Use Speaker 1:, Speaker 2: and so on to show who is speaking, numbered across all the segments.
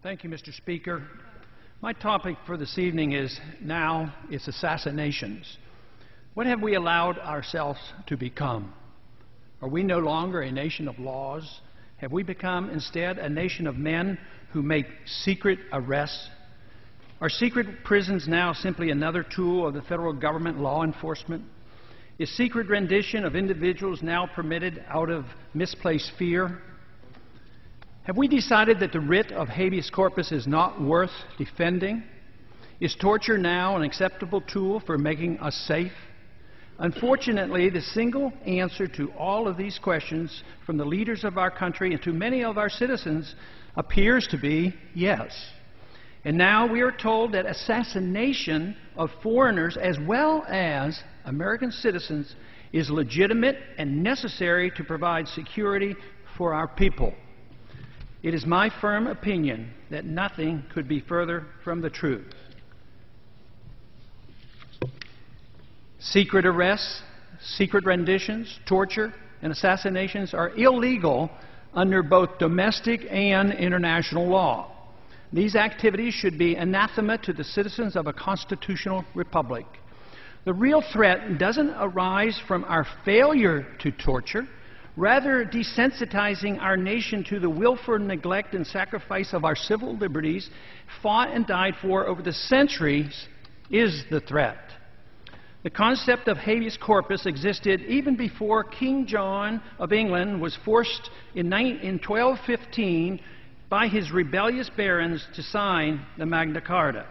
Speaker 1: Thank you, Mr. Speaker. My topic for this evening is assassinations. What have we allowed ourselves to become? Are we no longer a nation of laws? Have we become instead a nation of men who make secret arrests? Are secret prisons now simply another tool of the federal government law enforcement? Is secret rendition of individuals now permitted out of misplaced fear? Have we decided that the writ of habeas corpus is not worth defending? Is torture now an acceptable tool for making us safe? Unfortunately, the single answer to all of these questions from the leaders of our country and to many of our citizens appears to be yes. And now we are told that assassination of foreigners as well as American citizens is legitimate and necessary to provide security for our people. It is my firm opinion that nothing could be further from the truth. Secret arrests, secret renditions, torture, and assassinations are illegal under both domestic and international law. These activities should be anathema to the citizens of a constitutional republic. The real threat doesn't arise from our failure to torture. Rather, desensitizing our nation to the willful neglect and sacrifice of our civil liberties fought and died for over the centuries is the threat. The concept of habeas corpus existed even before King John of England was forced in 1215 by his rebellious barons to sign the Magna Carta.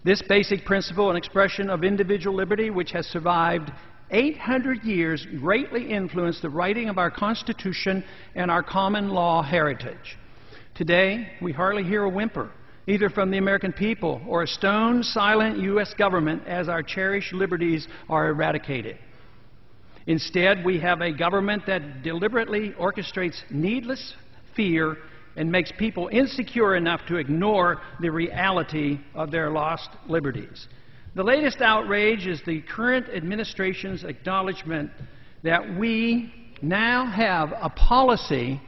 Speaker 1: This basic principle and expression of individual liberty, which has survived 800 years, greatly influenced the writing of our Constitution and our common law heritage. Today, we hardly hear a whimper, either from the American people or a stone silent U.S. government as our cherished liberties are eradicated. Instead, we have a government that deliberately orchestrates needless fear and makes people insecure enough to ignore the reality of their lost liberties. The latest outrage is the current administration's acknowledgement that we now have a policy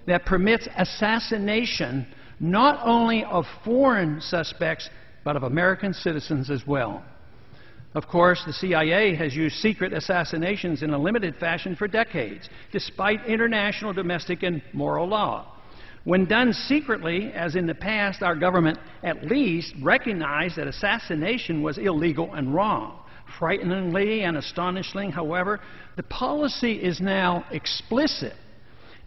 Speaker 1: that permits assassination not only of foreign suspects, but of American citizens as well. Of course, the CIA has used secret assassinations in a limited fashion for decades, despite international, domestic, and moral law. When done secretly, as in the past, our government at least recognized that assassination was illegal and wrong. Frighteningly and astonishingly, however, the policy is now explicit.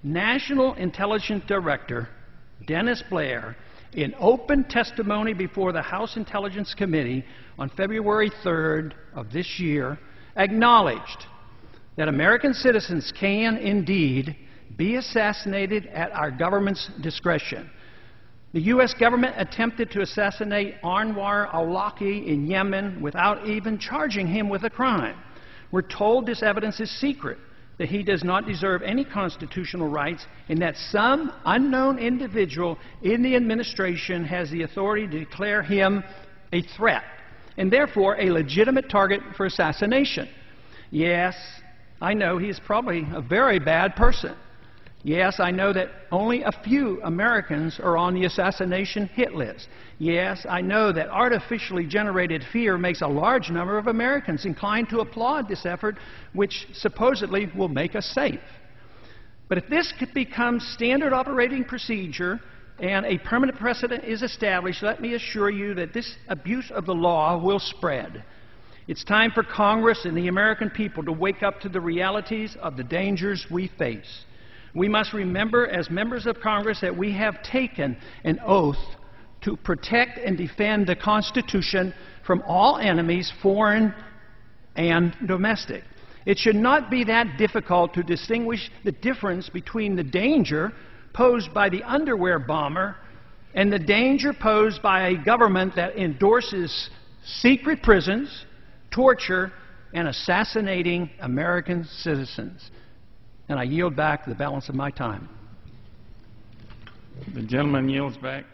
Speaker 1: National Intelligence Director Dennis Blair, in open testimony before the House Intelligence Committee on February 3rd of this year, acknowledged that American citizens can indeed be assassinated at our government's discretion. The U.S. government attempted to assassinate Anwar al-Awlaki in Yemen without even charging him with a crime. We're told this evidence is secret, that he does not deserve any constitutional rights, and that some unknown individual in the administration has the authority to declare him a threat, and therefore a legitimate target for assassination. Yes, I know he is probably a very bad person. Yes, I know that only a few Americans are on the assassination hit list. Yes, I know that artificially generated fear makes a large number of Americans inclined to applaud this effort, which supposedly will make us safe. But if this could become standard operating procedure and a permanent precedent is established, let me assure you that this abuse of the law will spread. It's time for Congress and the American people to wake up to the realities of the dangers we face. We must remember as members of Congress that we have taken an oath to protect and defend the Constitution from all enemies, foreign and domestic. It should not be that difficult to distinguish the difference between the danger posed by the underwear bomber and the danger posed by a government that endorses secret prisons, torture, and assassinating American citizens. And I yield back the balance of my time.
Speaker 2: The gentleman yields back.